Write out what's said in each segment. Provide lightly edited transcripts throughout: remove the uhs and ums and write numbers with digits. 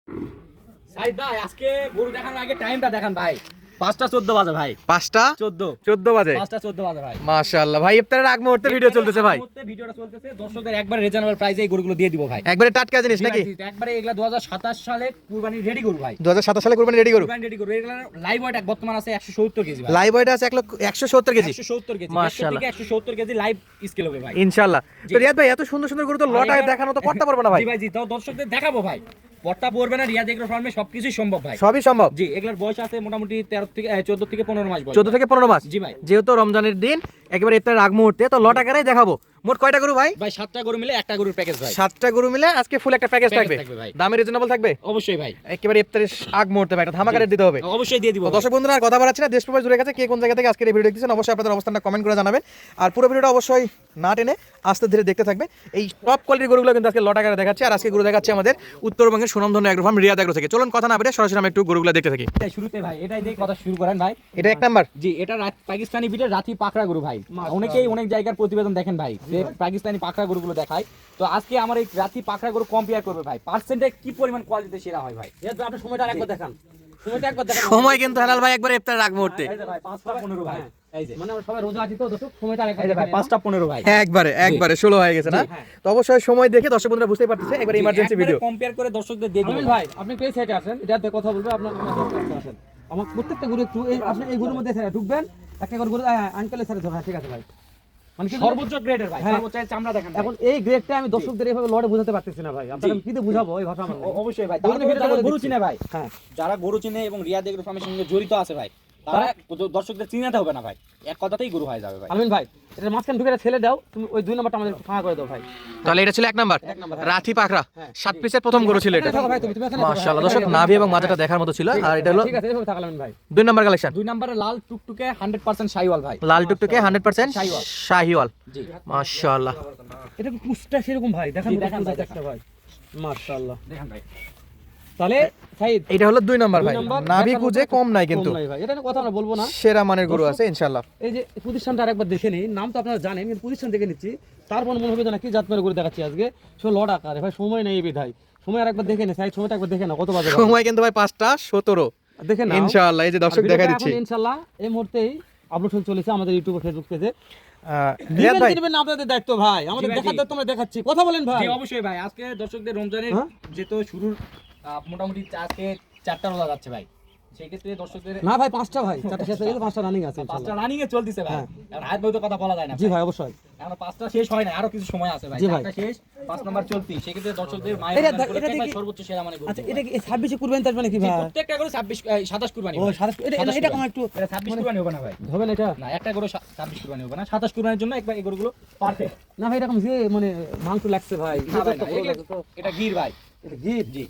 সাইদ ভাই আজকে গরু দেখানোর আগে টাইমটা দেখান ভাই। 5:14 বাজে ভাই। 5:14 বাজে। 5:14 বাজে ভাই। মাশাআল্লাহ ভাই, ইফতারের আগ মুহূর্তে ভিডিও চলতেছে ভাই। ভিডিওটা চলতেছে, দর্শকদের একবারে রিজনেবল প্রাইসে এই গরুগুলো দিয়ে দিব ভাই। একবারে টাটকা জিনিস নাকি? একবারে এগুলা 2027 সালে কুরবানি রেডি গরু ভাই। 2027 সালে কুরবানি রেডি গরু। কুরবানি রেডি গরু। এগুলা লাইভ ওয়েট বর্তমান আছে 170 কেজি ভাই। লাইভ ওয়েট আছে 170 কেজি। 170 কেজি। মাশাআল্লাহ। 170 কেজি লাইভ স্কেল হবে ভাই। ইনশাআল্লাহ। তো রিয়াদ ভাই এত সুন্দর সুন্দর গরু তো লটায় দেখানো তো করতে পারবো না ভাই। জি ভাই জি, তো দর্শকদের দেখাবো ভাই। পড়তা পড়বে না, রিয়াদ এগ্রো ফার্মে সবকিছুই সম্ভব ভাই। সবই সম্ভব। জি, এগুলার বয়স আছে মোটামুটি 14 থেকে 15 মাস বয়স। 14 থেকে 15 মাস। জি ভাই। যেহেতু রমজানের দিন একেবারে ইফতারের আগ মুহূর্তে, তো লটাকারাই দেখাবো। মোট কয়টা গরু ভাই? ভাই 7টা গরু মিলে একটা গরুর প্যাকেজ ভাই। 7টা গরু মিলে আজকে ফুল একটা প্যাকেজ থাকবে ভাই। দামে রিজনেবল থাকবে অবশ্যই ভাই। একেবারে ইফতারের আগ মুহূর্তে ভাই একটা ধামাকা রেট দিতে হবে। অবশ্যই দিয়ে দিব। তো দর্শক বন্ধুরা আর কথা বাড়াচ্ছি না, দেশ প্রবাস জুড়ে গেছে কে কোন জায়গা থেকে আজকের এই ভিডিও দেখতেছেন অবশ্যই আপনাদের অবস্থানটা কমেন্ট করে জানাবেন। আর পুরো ভিডিওটা অবশ্যই না টেনে আস্তে ধীরে দেখতে থাকবেন। এই টপ কোয়ালিটির গরুগুলো কিন্তু আজকে লটাকারে দেখাচ্ছে। আর আজকে গরু দেখাচ্ছে আমাদের উত্তরবঙ্গের সুনামধন্য এগ্রো ফার্ম রিয়াদ এগ্রো থেকে। চলুন কথা না বেড়ে সরাসরি আমরা একটু গরুগুলো দেখতে থাকি। শুরুতে ভাই এটাই দিয়ে কথা শুরু করেন ভাই। এটা এক নাম্বার। জি, এটা পাকিস্তানি বিটের রাতি পাকড়া গরু ভাই। অনেকেই অনেক জায়গার প্রতিবেদন দেখেন ভাই, যে পাকিস্তানি পাকড়া গরুগুলো দেখায়। তো আজকে আমার এই রাতি পাকড়া গরু কম্পেয়ার করবে ভাই, পার্সেন্টে কি পরিমাণ কোয়ালিটিতে সেরা হয় ভাই। আপনি সময়টা একবার দেখান। সময় কিন্তু হেলাল ভাই একবার ইফতারের আগ মুহূর্তে। এই যে ভাই 5:15 ভাই। এই যে মানে আমরা সবাই রোজা আছি তো দর্শক, সময়টা একবার ভাই 5:15 ভাই। একবারে 16 হয়ে গেছে না? তো অবশ্যই সময় দেখে দর্শক বন্ধুরা বুঝতেই পারতেছে একবার ইমার্জেন্সি ভিডিও কম্পেয়ার করে দর্শকদের দিয়ে দিবেন ভাই। আপনি পেজ সাইডে আসেন, এটাতে কথা বলবো আপনার আসেন। আমার প্রত্যেকটা গরু একটু এই আসলে এই গরুর মধ্যে ঢুকবেন, একটা করে গরু আঙ্কেলের সাথে ধরা। ঠিক আছে ভাই, মানে সর্বোচ্চ গ্রেডের ভাই, সর্বোচ্চ চামড়া দেখেন। এখন এই গ্রেডটা আমি দর্শকদের এইভাবে লড়ে বোঝাতে পারতেছি না ভাই। আপনাকে কি দিয়ে বুঝাবো এই ভাষা? আমার অবশ্যই ভাই, যারা গরু চিনে ভাই, হ্যাঁ, যারা গরু চিনে এবং রিয়াদ এগ্রো ফার্মের সঙ্গে জড়িত আছে ভাই, তারা দর্শকদের চিনাতে হবে না ভাই, এক কথাতেই গরু হয়ে যাবে ভাই। আমিন ভাই, এটা মাঝখান ঢুকে ছেলে দাও, তুমি ওই 2 নাম্বারটা আমাদের ফাঁকা করে দাও ভাই। তাহলে এটা ছিল এক নাম্বার রাঠি পাকড়া। 7 পিসের প্রথম গরু ছিল এটা। ভাই তুমি মাশাআল্লাহ দর্শক, নাভি এবং মাথাটা দেখার মতো ছিল। আর এটা হলো ঠিক আছে, এভাবে থাকলাম ভাই। 2 নাম্বার কালেকশন। 2 নম্বরে লাল টুকটুকে 100% শাহিওয়াল ভাই। লাল টুকটুকে 100% শাহিওয়াল। জি মাশাআল্লাহ। এটা কুচটা সেরকম ভাই, দেখেন দেখেন ভাই, দেখতে ভাই। মাশাআল্লাহ। দেখেন ভাই। তাহলে সাইদ এটা হলো 2 নাম্বার ভাই। নাভি কুজে কম নাই কিন্তু, কম নাই ভাই, এটা নিয়ে কথা আমরা বলবো না। সেরা মানের গরু আছে ইনশাআল্লাহ। এই যে প্রতিষ্ঠানটা আরেকবার দেখে নিই, নাম তো আপনারা জানেন, কিন্তু প্রতিষ্ঠান দেখে নিচ্ছি, তারপর মনে হবে যে না কি জাত মেরে করে দেখাচ্ছি আজকে। সে লড আকারে ভাই, সময় নেই বিধাই। সময় আরেকবার দেখে নি, সাইড সময়টা একবার দেখে না কত বাজে। সময় কিন্তু ভাই 5:17 দেখে না ইনশাআল্লাহ। এই যে দর্শক দেখা দিচ্ছি ইনশাআল্লাহ এই মুহূর্তেই আপলোড হয়ে চলেছে আমাদের ইউটিউব ও ফেসবুক পেজে। রিয়াদ ভাই দিবেন না আপনাদের দায়িত্ব ভাই, আমাদের দেখার দায়িত্ব আমরা দেখাচ্ছি। কথা বলেন ভাই। জি অবশ্যই ভাই, আজকে দর্শকদের রমজানের যেহেতু শুরুর মোটামুটি আজকে 4টা রোজা যাচ্ছে ভাই, সেই ক্ষেত্রে দর্শকদের না ভাই 5টা ভাই, 4টা শেষ হয়ে গেল, 5টা রানিং আছে 5টা রানিং এ চলতেছে ভাই। এখন হাত বইতে কথা বলা যায় না জি ভাই, অবশ্যই। এখন 5টা শেষ হয় না, আরো কিছু সময় আছে ভাই। জি ভাই। 4টা শেষ, 5 নাম্বার চলতি, সেই ক্ষেত্রে দর্শকদের মায়ের এটা রমজান করে এটা ভাই দেখি- সর্বোচ্চ সেরা মানে গরু। আচ্ছা, এটা কি 26 কুরবানি তার মানে কি ভাই? প্রত্যেকটা গরু 27 কুরবানি ও ভাই। 27 এটা কম একটু 26 কুরবানি হবে না ভাই। হবে না এটা? না, একটা গরু 27 কুরবানি হবে না, 27 কুরবানির জন্য একবার এই গরুগুলো পারফেক্ট। না ভাই, এরকম যে মানে মাংস লাগছে ভাই, এটা গির ভাই। এটা গিট। জি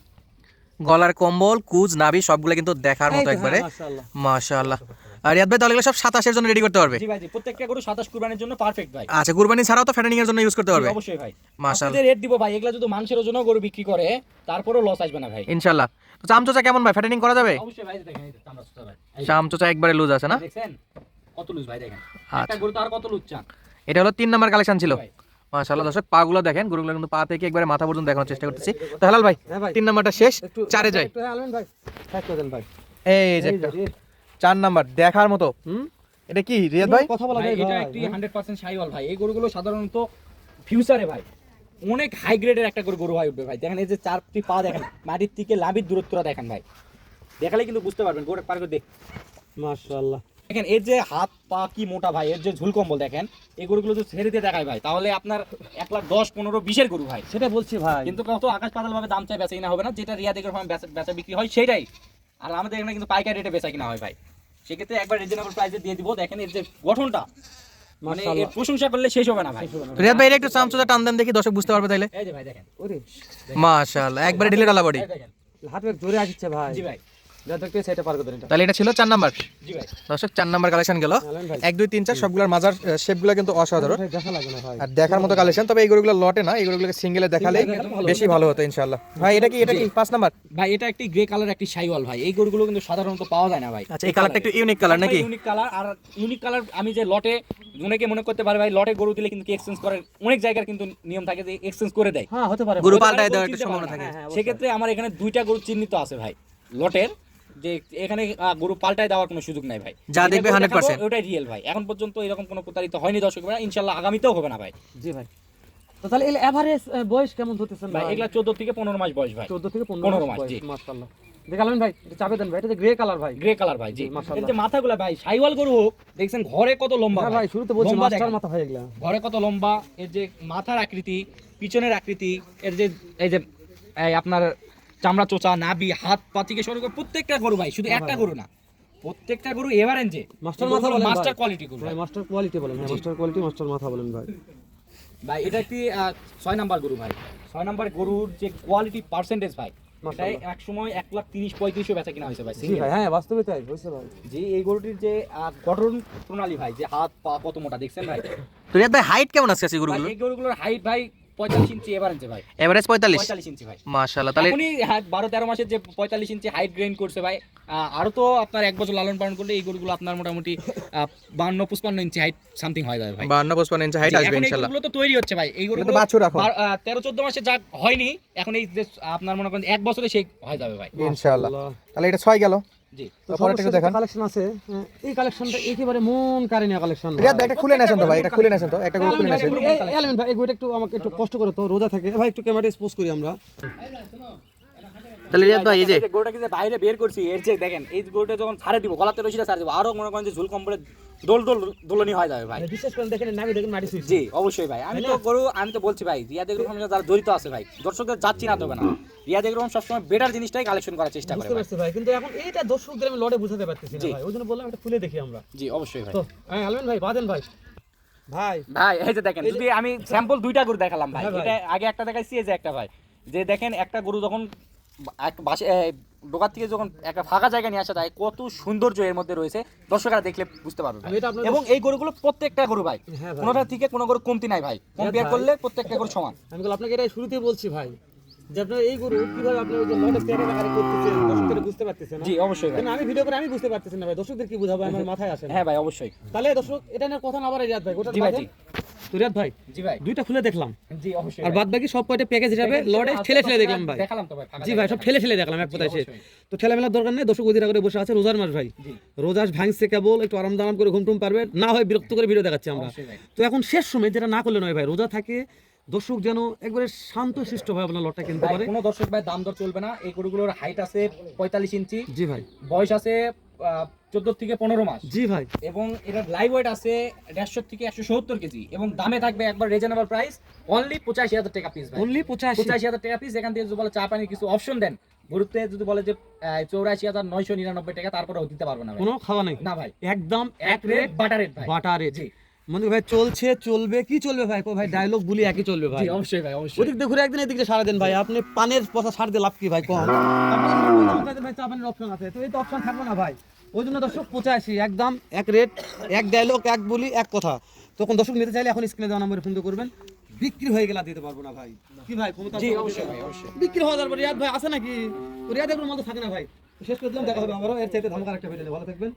গলার কম্বল কুজ নাভি সবগুলো কিন্তু দেখার মতো একবারে। মাশাআল্লাহ। মাশাআল্লাহ। আর রিয়াদ ভাই তাহলে এগুলো সব 27 এর জন্য রেডি করতে পারবে? জি ভাই জি, প্রত্যেকটা গরু 27 কুরবানির জন্য পারফেক্ট ভাই। আচ্ছা, কুরবানি ছাড়াও তো ফ্যাটেনিং এর জন্য ইউজ করতে পারবে? জি, অবশ্যই ভাই। মাশাআল্লাহ। আপনাদের রেট দিব ভাই, এগুলা যদি মাংসের জন্য গরু বিক্রি করে তারপরেও লস আসবে না ভাই। ইনশাআল্লাহ। তো চামচোচা কেমন ভাই, ফ্যাটেনিং করা যাবে? অবশ্যই ভাই, দেখেন এই যে চামড়া সুতা ভাই। এই যে, চামচোচা একবারে লুজ আছে না? দেখছেন কত লুজ ভাই, দেখেন আচ্ছা। একটা গরু তো আর কত লুজ চান এটা হলো 3 নাম্বার কালেকশন ছিল। ভাই। মাশাআল্লাহ দর্শক, পাগুলো দেখেন, গরুগুলো কিন্তু পা থেকে একবারে মাথা পর্যন্ত দেখানোর চেষ্টা করতেছি। তো হেলাল ভাই হ্যাঁ ভাই। 3 নাম্বারটা শেষ, 4 এ যাই। একটু আলমেন ভাই, সাইড করে দেন ভাই। এই যে একটা 4 নাম্বার দেখার মতো। এটা কি রিয়াদ ভাই? কথা বলা ভাই, যায় এটা ভাই। একটি 100% শাহিওয়াল ভাই। এই গরুগুলো সাধারণত ফিউচারে ভাই অনেক হাই গ্রেডের একটা গরু হয় উঠবে ভাই। দেখেন এই যে 4টি পা দেখেন, মাটির থেকে লাভির দূরত্বটা দেখেন ভাই, দেখালে কিন্তু বুঝতে পারবেন গরু পার করে দেখ। মাশাআল্লাহ। দেখেন এর যে হাত পা কি মোটা ভাই, এর যে ঝুল কম্বল দেখেন, এই গরুগুলো যদি ছেড়ে দিয়ে দেখায় ভাই, তাহলে আপনার 1,10,000, 15, 20 গরু ভাই। সেটা বলছি ভাই, কিন্তু কত আকাশ পাতাল ভাবে দাম চাই বেচা কিনা হবে না, যেটা রিয়াদ এগ্রো ফার্মে বেচা বিক্রি হয় সেটাই। আর আমাদের এখানে কিন্তু পাইকারি রেটে বেচা কিনা হয় ভাই, সেক্ষেত্রে একবার রিজনেবল প্রাইসে দিয়ে দিব। দেখেন এর যে গঠনটা, মানে এর প্রশংসা করলে শেষ হবে না ভাই। রিয়াদ ভাই এটা একটু চামচোচা টান দেন দেখি, দর্শক বুঝতে পারবে তাইলে। এই যে ভাই দেখেন, ওরে মাশাআল্লাহ, একবারে ঢিলে ঢালা বডি। এই দেখেন। হাত বেগ জোরে আসছে ভাই। জি ভাই, যা দেখতে সেটা পার করে দেন এটা তাহলে এটা ছিল 4 নাম্বার। জি ভাই দর্শক 4 নাম্বার কালেকশন গেল। আলেন ভাই 1 2 3 4 সবগুলোর মাজার শেপগুলো কিন্তু অসাধারণ ভাই দেখা লাগে না ভাই আর দেখার মতো কালেকশন। তবে এই গরুগুলো লটে না, এই গরুগুলোকে সিঙ্গেলে দেখালে বেশি ভালো হতো ইনশাআল্লাহ। ভাই এটা কি 5 নাম্বার? ভাই এটা একটি গ্রে কালার একটি শাইওয়াল ভাই, এই গরুগুলো কিন্তু সাধারণত পাওয়া যায় না ভাই। আচ্ছা এই কালারটা একটু ইউনিক কালার নাকি? ইউনিক কালার, আর ইউনিক কালার আমি যে লটে অনেকে মনে করতে পারে ভাই লটে গরু দিলে কিন্তু এক্সচেঞ্জ করে, অনেক জায়গার কিন্তু নিয়ম থাকে যে এক্সচেঞ্জ করে দেয়। হ্যাঁ হতে পারে গরু হতে পারে, পাল্টায় গরু দেওয়ার একটা চিনতে সম্ভাবনা পারে না। থাকে। সেক্ষেত্রে আমার এখানে 2টা গরু চিহ্নিত আছে ভাই লটের, যে এখানে গরু পাল্টায় দেওয়ার কোনো সুযোগ নাই ভাই। যা যেটা দেখবে গরু 100% দেখাবো, ওটাই রিয়েল ভাই। এখন পর্যন্ত এরকম কোনো প্রতারিত হয়নি দর্শক ভাই, ইনশাআল্লাহ আগামীতেও হবে না ভাই। জি ভাই। তো তাহলে এর এভারেজ বয়স কেমন ধরতেছেন ভাই ভাই? এগুলা 14 থেকে 15 মাস বয়স ভাই। 14 থেকে 15 15 মাস, মাস জি। মাশাআল্লাহ। দেখালেন ভাই এটা চাপে দেন ভাই, এটা গ্রে কালার ভাই। গ্রে কালার ভাই, জি। মাশাআল্লাহ। এর যে মাথাগুলা ভাই শাইওয়াল গরু হোক, দেখছেন ঘরে কত লম্বা হ্যাঁ ভাই। ভাই শুরুতে বলছি লম্বা মাস্টার দেখেন। মাথা হয়ে গেল। ঘরে কত লম্বা, এর যে মাথার আকৃতি, পিছনের আকৃতি, এর যে এই যে এই আপনার চামড়া চোচা, নাভি, হাত পা থেকে শুরু করে প্রত্যেকটা গরু ভাই, শুধু একটা গরু না, প্রত্যেকটা গরু এভারেজে মাস্টার মাথা বলেন মাস্টার ভাই। কোয়ালিটি গরু ভাই মাস্টার কোয়ালিটি বলেন, হ্যাঁ মাস্টার কোয়ালিটি মাস্টার মাথা বলেন ভাই। ভাই। এটা একটি 6 নাম্বার গরু ভাই। 6 নাম্বার গরুর যে কোয়ালিটি পার্সেন্টেজ ভাই, এটাই এক সময় 1,30,35 বেচা কিনা হয়েছে ভাই জি single। ভাই হ্যাঁ বাস্তবে তাই হইছে ভাই। জি এই গরুটির যে গঠন প্রণালী ভাই, যে হাত পা কত মোটা দেখছেন ভাই। তো রিয়াদ ভাই হাইট কেমন আছে এই ভাই, গরুগুলো? এই গরুগুলোর হাইট ভাই 45 ইঞ্চি এভারেজে ভাই। এভারেজ 45। 45 ইঞ্চি ভাই। মাশাআল্লাহ। তাহলে এখনই 12-13 মাসের যে 45 ইঞ্চি হাইট গ্রেইন করছে ভাই, আরো তো আপনার 1 বছর লালন পালন করলে এই গরুগুলো আপনার মোটামুটি 52-55 ইঞ্চি হাইট সামথিং হয়ে যাবে ভাই। 52-55 ইঞ্চি হাইট জি, আসবে এখন এই ইনশাআল্লাহ। গরুগুলো তো তৈরি হচ্ছে ভাই, এই এগুলো গরুগুলো তো বাছুর এখন। 13-14 মাসে যা হয়নি, এখন এই যে আপনার মনে করেন 1 বছরে সেই হয়ে যাবে ভাই। ইনশাআল্লাহ। তাহলে এটা 6 গেল। জি তো পরেরটা একটু দেখান। কালেকশন আছে, এই কালেকশনটা একেবারে মন কারেনিয়া কালেকশন। রিয়াদ ভাই এটা খুলে নেছেন তো ভাই, এটা খুলে নেছেন তো, একটা গরু খুলে নেছেন। এলিমেন্ট ভাই এই গরুটা একটু আমাকে একটু কষ্ট করে তো রোজা থাকে ভাই, একটু ক্যামেরা এক্সপোজ করি আমরা। তাহলে রিয়াদ ভাই এই যে গরুটাকে যে বাইরে বের করছি, এর যে দেখেন এই গরুটা যখন ছাড়ে দিব, গলাতে রশিটা ছাড়ে দিব, আরো মনে করেন যে ঝুল কম্বলে দোলনি হয়ে যাবে ভাই। বিশেষ করে দেখেন নাভি দেখেন মাটি সুইচ। জি অবশ্যই ভাই। আমি তো বলছি ভাই, রিয়াদ এগ্রো ফার্মের সাথে যারা জড়িত আছে ভাই, দর্শকদের যাচ্ছি না তবে না, রিয়াদ এগ্রো ফার্ম সবসময় বেটার জিনিসটাই কালেকশন করার চেষ্টা করে বুঝতে ভাই। পারছি ভাই, কিন্তু এখন এইটা দর্শকদের আমি লড়ে বুঝাতে পারতেছি না জি। ভাই, ওইজন্য বললাম এটা খুলে দেখি আমরা। জি অবশ্যই ভাই। তো হ্যাঁ আলমিন ভাই বাদেন ভাই। ভাই ভাই এই যে দেখেন, যদি আমি স্যাম্পল 2টা গরু দেখালাম ভাই, হ্যাঁ ভাই। এটা আগে একটা দেখাইছি, এই যে একটা ভাই, যে দেখেন একটা গরু যখন এক বাসে ডোকার থেকে যখন একটা ফাঁকা জায়গা নিয়ে আসা যায়, কত সৌন্দর্য এর মধ্যে রয়েছে, দর্শকরা দেখলে বুঝতে পারবে ভাই। আমি এটা আপনাদের- এবং এই গরুগুলো প্রত্যেকটা গরু ভাই, হ্যাঁ ভাই। কোনোটা থেকে কোনো গরু কমতি নাই ভাই, কম্পেয়ার ভাই। করলে প্রত্যেকটা গরু সমান। আমি বললাম আপনাকে এটাই শুরুতেই বলছি ভাই, যে আপনার এই গরু কিভাবে আপনি ওই যে লটে প্যাকেট আকারে করতেছেন দর্শকদের বুঝতে পারতেছেন না। জি অবশ্যই ভাই। কেন আমি ভিডিও করে আমি বুঝতে পারতেছি না ভাই, দর্শকদের কি বুঝাবো আমার মাথায় আসে না। হ্যাঁ ভাই অবশ্যই। তাহলে দর্শক এটা নিয়ে কথা না বলে রিয়াদ ভাই, ওটা জি ভাই, বাদেন। জি। তো রিয়াদ ভাই জি ভাই। দুইটা খুলে দেখলাম, জি অবশ্যই আর ভাই। বাদ বাকি সব কয়টা প্যাকেজ হিসাবে লটে ঠেলে ঠেলে দেখলাম ভাই। দেখালাম তো ভাই ফাঁকা জি ভাই সব ঠেলে ঠেলে দেখলাম এক কথায় শেষ। তো ঠেলা মেলার দরকার নেই, দর্শক অধীরা করে বসে আছে, রোজার মাস ভাই, জি। রোজাস ভাঙছে কেবল, একটু আরাম দারাম করে ঘুমটুম পারবে না হয় বিরক্ত করে ভিডিও দেখাচ্ছি আমরা। অবশ্যই ভাই। তো এখন শেষ সময় যেটা না করলে নয় ভাই, রোজা থাকে দর্শক যেন একবারে শান্ত শিষ্ট ভাবে আপনার লটটা কিনতে ভাই পারে। কোনো দর্শক ভাই দাম দর চলবে না, এই গরুগুলোর হাইট আছে 45 ইঞ্চি, জি ভাই, বয়স আছে 14 থেকে 15 মাস, জি ভাই, এবং এটার লাইভ ওয়েট আছে 150 থেকে 170 কেজি, এবং দামে থাকবে একবার রিজনেবল প্রাইস, অনলি 85,000 টাকা পিস ভাই। অনলি 85। 85,000 টাকা পিস। এখান থেকে যদি বলে চা পানি কিছু অপশন দেন, গরুতে যদি বলে যে 84,999 টাকা, তারপরেও দিতে পারবো না ভাই। কোনো খাওয়া নাই, না ভাই, একদম এক রেট বাটার রেট ভাই। বাটা রেট। জি। মন্দির ভাই চলছে চলবে কি চলবে ভাই, কো ভাই ডায়লগ বলি একই চলবে ভাই। জি অবশ্যই ভাই, অবশ্যই। ওদিক দিয়ে ঘুরে একদিন এদিক দিয়ে সারা দিন ভাই, আপনি পানের পয়সা ছাড় দিয়ে লাভ কি ভাই কম। আপনাদের ভাই চা পানির অপশন আছে, তো এই তো অপশন থাকবে না ভাই, ওই জন্য দর্শক 85 একদম এক রেট, এক ডায়লগ, এক বলি, এক কথা। তখন দর্শক নিতে চাইলে এখন স্ক্রিনে দেওয়া নম্বরে ফোন করবেন, বিক্রি হয়ে গেলে আর দিতে পারবো না ভাই। কি ভাই ক্ষমতা জি আছে? অবশ্যই ভাই, অবশ্যই। বিক্রি হওয়ার পর রিয়াদ ভাই আছে নাকি? রিয়াদ এগুলোর মতো থাকে না ভাই। শেষ করে দিলাম, দেখা হবে আবারও এর চাইতে ধামাকার একটা ভিডিও। ভালো থাকবেন।